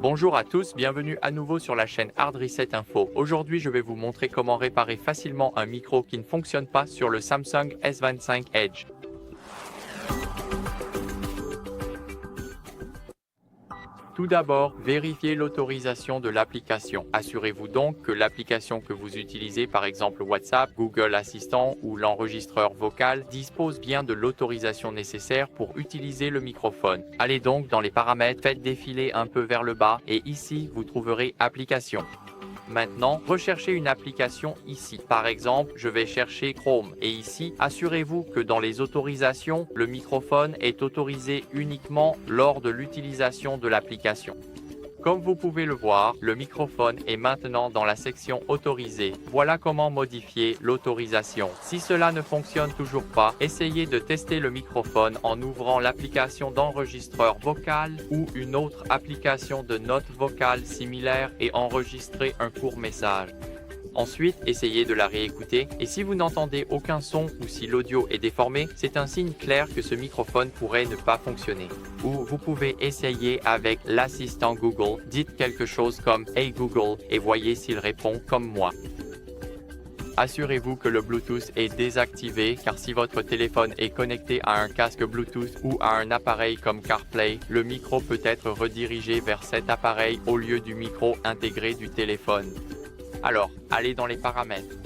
Bonjour à tous, bienvenue à nouveau sur la chaîne Hard Reset Info. Aujourd'hui, je vais vous montrer comment réparer facilement un micro qui ne fonctionne pas sur le Samsung S25 Edge. Tout d'abord, vérifiez l'autorisation de l'application. Assurez-vous donc que l'application que vous utilisez, par exemple WhatsApp, Google Assistant ou l'enregistreur vocal, dispose bien de l'autorisation nécessaire pour utiliser le microphone. Allez donc dans les paramètres, faites défiler un peu vers le bas et ici, vous trouverez Applications. Maintenant, recherchez une application ici. Par exemple, je vais chercher Chrome. Et ici, assurez-vous que dans les autorisations, le microphone est autorisé uniquement lors de l'utilisation de l'application. Comme vous pouvez le voir, le microphone est maintenant dans la section autorisée. Voilà comment modifier l'autorisation. Si cela ne fonctionne toujours pas, essayez de tester le microphone en ouvrant l'application d'enregistreur vocal ou une autre application de notes vocales similaire et enregistrez un court message. Ensuite, essayez de la réécouter et si vous n'entendez aucun son ou si l'audio est déformé, c'est un signe clair que ce microphone pourrait ne pas fonctionner. Ou vous pouvez essayer avec l'assistant Google. Dites quelque chose comme « Hey Google » et voyez s'il répond comme moi. Assurez-vous que le Bluetooth est désactivé car si votre téléphone est connecté à un casque Bluetooth ou à un appareil comme CarPlay, le micro peut être redirigé vers cet appareil au lieu du micro intégré du téléphone. Alors, allez dans les paramètres.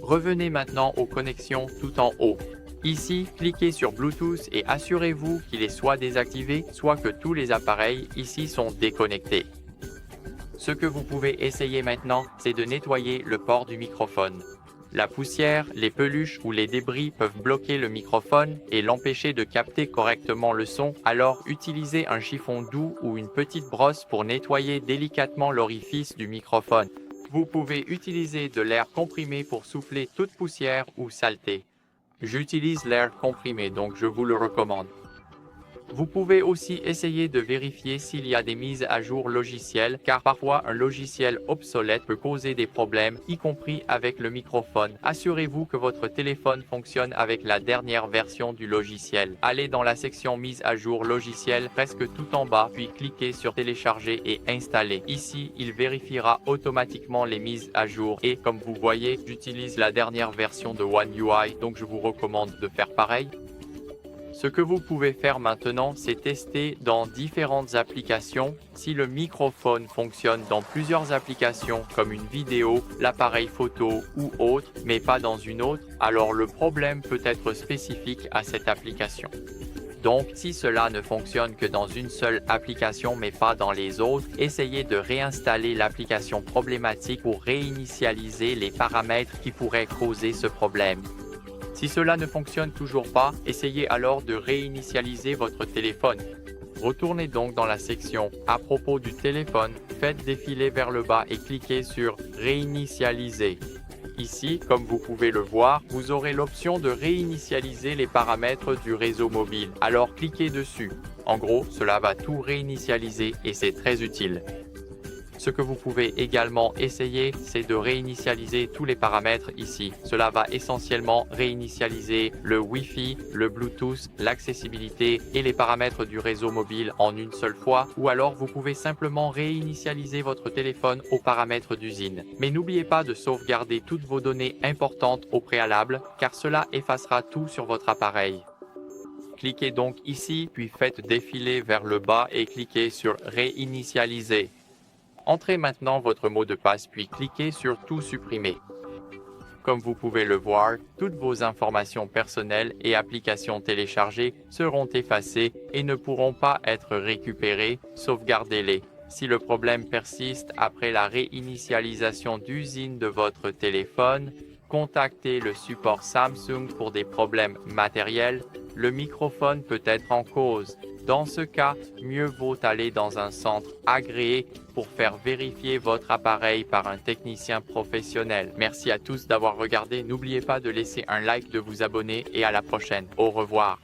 Revenez maintenant aux connexions tout en haut. Ici, cliquez sur Bluetooth et assurez-vous qu'il est soit désactivé, soit que tous les appareils ici sont déconnectés. Ce que vous pouvez essayer maintenant, c'est de nettoyer le port du microphone. La poussière, les peluches ou les débris peuvent bloquer le microphone et l'empêcher de capter correctement le son, alors utilisez un chiffon doux ou une petite brosse pour nettoyer délicatement l'orifice du microphone. Vous pouvez utiliser de l'air comprimé pour souffler toute poussière ou saleté. J'utilise l'air comprimé, donc je vous le recommande. Vous pouvez aussi essayer de vérifier s'il y a des mises à jour logicielles, car parfois un logiciel obsolète peut causer des problèmes, y compris avec le microphone. Assurez-vous que votre téléphone fonctionne avec la dernière version du logiciel. Allez dans la section mise à jour logiciel presque tout en bas, puis cliquez sur télécharger et installer. Ici, il vérifiera automatiquement les mises à jour et comme vous voyez, j'utilise la dernière version de One UI, donc je vous recommande de faire pareil. Ce que vous pouvez faire maintenant, c'est tester dans différentes applications. Si le microphone fonctionne dans plusieurs applications comme une vidéo, l'appareil photo ou autre, mais pas dans une autre, alors le problème peut être spécifique à cette application. Donc, si cela ne fonctionne que dans une seule application mais pas dans les autres, essayez de réinstaller l'application problématique pour réinitialiser les paramètres qui pourraient causer ce problème. Si cela ne fonctionne toujours pas, essayez alors de réinitialiser votre téléphone. Retournez donc dans la section « À propos du téléphone », faites défiler vers le bas et cliquez sur « Réinitialiser ». Ici, comme vous pouvez le voir, vous aurez l'option de réinitialiser les paramètres du réseau mobile. Alors cliquez dessus. En gros, cela va tout réinitialiser et c'est très utile. Ce que vous pouvez également essayer, c'est de réinitialiser tous les paramètres ici. Cela va essentiellement réinitialiser le Wi-Fi, le Bluetooth, l'accessibilité et les paramètres du réseau mobile en une seule fois, ou alors vous pouvez simplement réinitialiser votre téléphone aux paramètres d'usine. Mais n'oubliez pas de sauvegarder toutes vos données importantes au préalable, car cela effacera tout sur votre appareil. Cliquez donc ici, puis faites défiler vers le bas et cliquez sur Réinitialiser. Entrez maintenant votre mot de passe puis cliquez sur Tout supprimer. Comme vous pouvez le voir, toutes vos informations personnelles et applications téléchargées seront effacées et ne pourront pas être récupérées, sauvegardez-les. Si le problème persiste après la réinitialisation d'usine de votre téléphone, contactez le support Samsung pour des problèmes matériels. Le microphone peut être en cause. Dans ce cas, mieux vaut aller dans un centre agréé pour faire vérifier votre appareil par un technicien professionnel. Merci à tous d'avoir regardé. N'oubliez pas de laisser un like, de vous abonner et à la prochaine. Au revoir.